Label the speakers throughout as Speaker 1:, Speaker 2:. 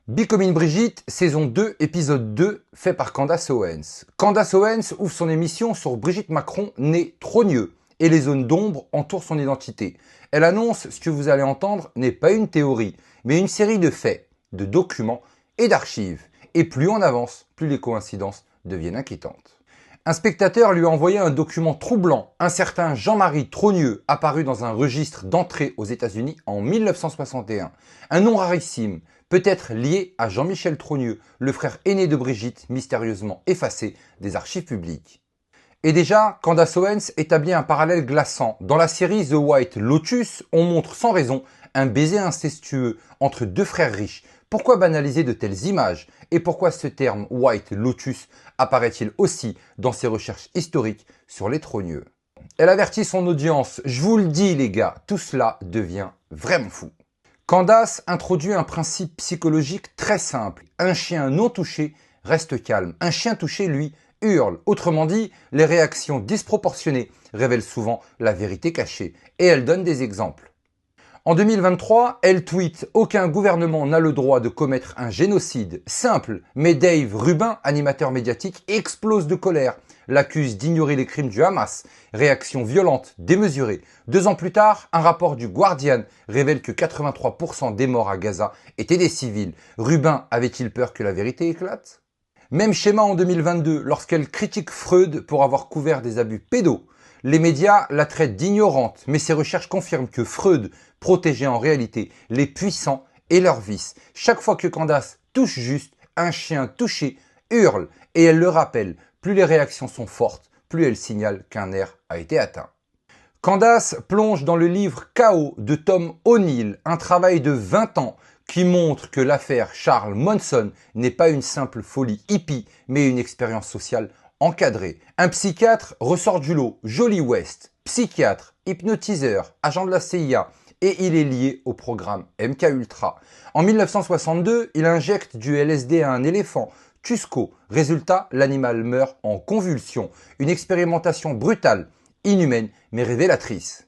Speaker 1: Becoming Brigitte, saison 2, épisode 2, fait par Candace Owens. Candace Owens ouvre son émission sur Brigitte Macron, née trogneux, et les zones d'ombre entourent son identité. Elle annonce ce que vous allez entendre n'est pas une théorie, mais une série de faits, de documents et d'archives. Et plus on avance, plus les coïncidences deviennent inquiétantes. Un spectateur lui a envoyé un document troublant, un certain Jean-Marie Trogneux, apparu dans un registre d'entrée aux États-Unis en 1961. Un nom rarissime, peut-être lié à Jean-Michel Trogneux, le frère aîné de Brigitte, mystérieusement effacé des archives publiques. Et déjà, Candace Owens établit un parallèle glaçant. Dans la série The White Lotus, on montre sans raison un baiser incestueux entre deux frères riches. Pourquoi banaliser de telles images? Et pourquoi ce terme White Lotus apparaît-il aussi dans ses recherches historiques sur les trogneux? Elle avertit son audience, je vous le dis les gars, tout cela devient vraiment fou. Candace introduit un principe psychologique très simple. Un chien non touché reste calme. Un chien touché, lui, hurle. Autrement dit, les réactions disproportionnées révèlent souvent la vérité cachée. Et elle donne des exemples. En 2023, elle tweet « Aucun gouvernement n'a le droit de commettre un génocide. Simple, mais Dave Rubin, animateur médiatique, explose de colère. L'accuse d'ignorer les crimes du Hamas. Réaction violente, démesurée. 2 ans plus tard, un rapport du Guardian révèle que 83% des morts à Gaza étaient des civils. Rubin avait-il peur que la vérité éclate? Même schéma en 2022, lorsqu'elle critique Freud pour avoir couvert des abus pédos. Les médias la traitent d'ignorante, mais ses recherches confirment que Freud protégeait en réalité les puissants et leurs vices. Chaque fois que Candace touche juste, un chien touché hurle et elle le rappelle. Plus les réactions sont fortes, plus elle signale qu'un air a été atteint. Candace plonge dans le livre Chaos de Tom O'Neill, un travail de 20 ans qui montre que l'affaire Charles Manson n'est pas une simple folie hippie, mais une expérience sociale encadré. Un psychiatre ressort du lot, Jolie West, psychiatre, hypnotiseur, agent de la CIA, et il est lié au programme MKUltra. En 1962, il injecte du LSD à un éléphant, Cusco. Résultat, l'animal meurt en convulsions. Une expérimentation brutale, inhumaine, mais révélatrice.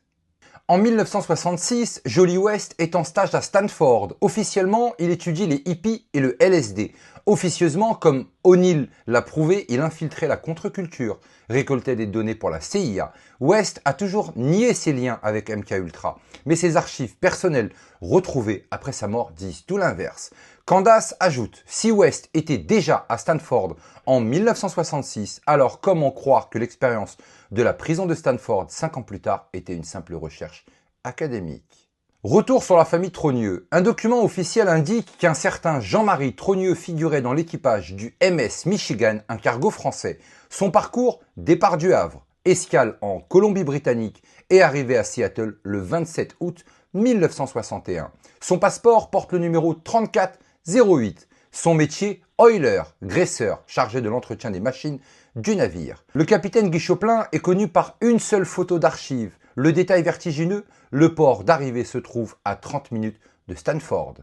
Speaker 1: En 1966, Jolie West est en stage à Stanford. Officiellement, il étudie les hippies et le LSD. Officieusement, comme O'Neill l'a prouvé, il infiltrait la contre-culture, récoltait des données pour la CIA. West a toujours nié ses liens avec MKUltra, mais ses archives personnelles retrouvées après sa mort disent tout l'inverse. Candace ajoute, si West était déjà à Stanford en 1966, alors comment croire que l'expérience de la prison de Stanford 5 ans plus tard était une simple recherche académique? Retour sur la famille Trogneux. Un document officiel indique qu'un certain Jean-Marie Trogneux figurait dans l'équipage du MS Michigan, un cargo français. Son parcours, départ du Havre, escale en Colombie-Britannique et arrivée à Seattle le 27 août 1961. Son passeport porte le numéro 3408. Son métier, oiler, graisseur, chargé de l'entretien des machines du navire. Le capitaine Guy Chopin est connu par une seule photo d'archive. Le détail vertigineux, le port d'arrivée se trouve à 30 minutes de Stanford.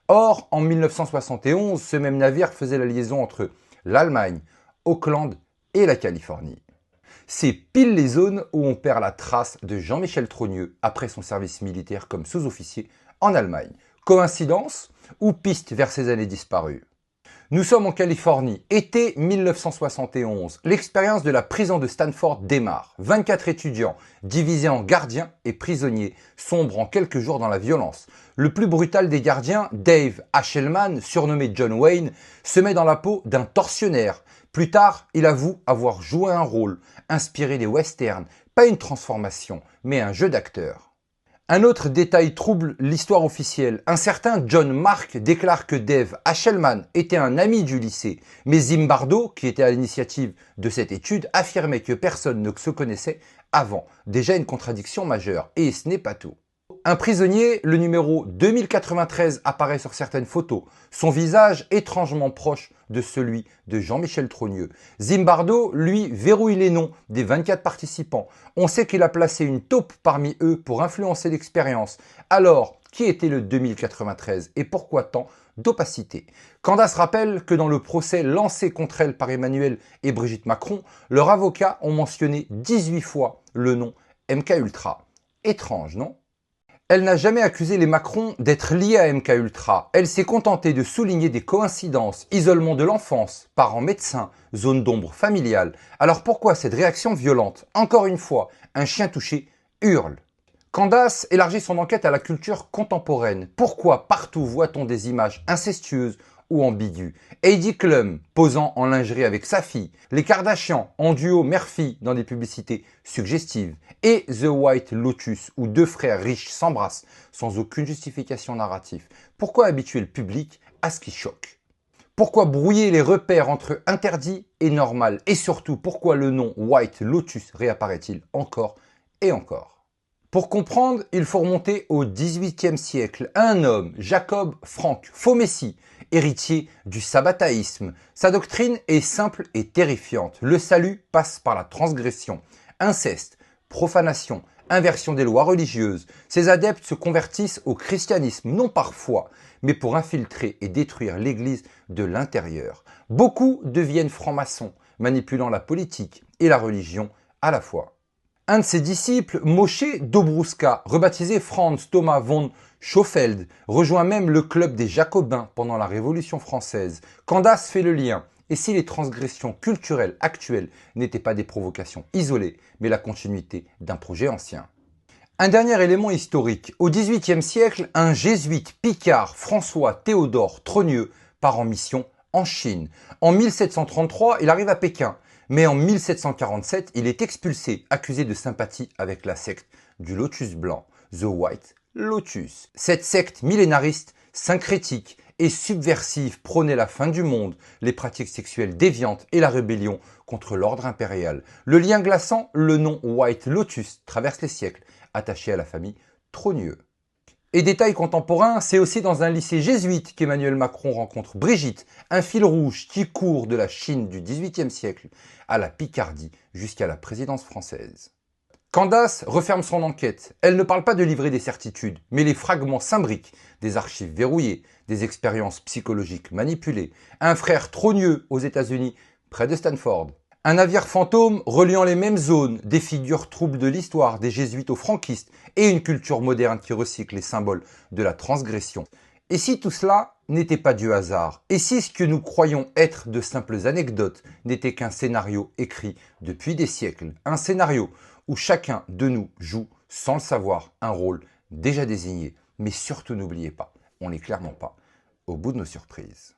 Speaker 1: Or, en 1971, ce même navire faisait la liaison entre l'Allemagne, Auckland et la Californie. C'est pile les zones où on perd la trace de Jean-Michel Trogneux après son service militaire comme sous-officier en Allemagne. Coïncidence ou piste vers ses années disparues? Nous sommes en Californie, été 1971. L'expérience de la prison de Stanford démarre. 24 étudiants, divisés en gardiens et prisonniers, sombrent en quelques jours dans la violence. Le plus brutal des gardiens, Dave Ashelman, surnommé John Wayne, se met dans la peau d'un tortionnaire. Plus tard, il avoue avoir joué un rôle, inspiré des westerns, pas une transformation, mais un jeu d'acteur. Un autre détail trouble l'histoire officielle. Un certain John Mark déclare que Dave Ashelman était un ami du lycée. Mais Zimbardo, qui était à l'initiative de cette étude, affirmait que personne ne se connaissait avant. Déjà une contradiction majeure. Et ce n'est pas tout. Un prisonnier, le numéro 2093, apparaît sur certaines photos. Son visage étrangement proche de celui de Jean-Michel Trogneux. Zimbardo, lui, verrouille les noms des 24 participants. On sait qu'il a placé une taupe parmi eux pour influencer l'expérience. Alors, qui était le 2093 et pourquoi tant d'opacité? Candace rappelle que dans le procès lancé contre elle par Emmanuel et Brigitte Macron, leurs avocats ont mentionné 18 fois le nom MKUltra. Étrange, non? Elle n'a jamais accusé les Macron d'être liés à MKUltra. Elle s'est contentée de souligner des coïncidences, isolement de l'enfance, parents médecins, zone d'ombre familiale. Alors pourquoi cette réaction violente? Encore une fois, un chien touché hurle. Candace élargit son enquête à la culture contemporaine. Pourquoi partout voit-on des images incestueuses ou ambiguës? Heidi Klum posant en lingerie avec sa fille, les Kardashians en duo mère-fille dans des publicités suggestives, et The White Lotus où deux frères riches s'embrassent sans aucune justification narrative. Pourquoi habituer le public à ce qui choque? Pourquoi brouiller les repères entre interdit et normal? Et surtout, pourquoi le nom White Lotus réapparaît-il encore et encore? Pour comprendre, il faut remonter au XVIIIe siècle. Un homme, Jacob Frank, faux messie, héritier du sabbataïsme. Sa doctrine est simple et terrifiante. Le salut passe par la transgression. Inceste, profanation, inversion des lois religieuses. Ses adeptes se convertissent au christianisme, non par foi, mais pour infiltrer et détruire l'Église de l'intérieur. Beaucoup deviennent francs-maçons, manipulant la politique et la religion à la fois. Un de ses disciples, Moshe Dobruska, rebaptisé Franz Thomas von Schoffeld, rejoint même le club des Jacobins pendant la Révolution française. Candace fait le lien. Et si les transgressions culturelles actuelles n'étaient pas des provocations isolées, mais la continuité d'un projet ancien? Un dernier élément historique. Au XVIIIe siècle, un jésuite picard, François Théodore Trogneux, part en mission en Chine. En 1733, il arrive à Pékin. Mais en 1747, il est expulsé, accusé de sympathie avec la secte du Lotus blanc, The White Lotus. Cette secte millénariste, syncrétique et subversive prônait la fin du monde, les pratiques sexuelles déviantes et la rébellion contre l'ordre impérial. Le lien glaçant, le nom White Lotus traverse les siècles, attaché à la famille Trogneux. Et détail contemporain, c'est aussi dans un lycée jésuite qu'Emmanuel Macron rencontre Brigitte, un fil rouge qui court de la Chine du XVIIIe siècle à la Picardie jusqu'à la présidence française. Candace referme son enquête. Elle ne parle pas de livrer des certitudes, mais les fragments s'imbriquent, des archives verrouillées, des expériences psychologiques manipulées, un frère Trogneux aux États-Unis près de Stanford. Un navire fantôme reliant les mêmes zones, des figures troubles de l'histoire, des jésuites aux franquistes et une culture moderne qui recycle les symboles de la transgression. Et si tout cela n'était pas du hasard? Et si ce que nous croyons être de simples anecdotes n'était qu'un scénario écrit depuis des siècles? Un scénario où chacun de nous joue, sans le savoir, un rôle déjà désigné. Mais surtout n'oubliez pas, on n'est clairement pas au bout de nos surprises.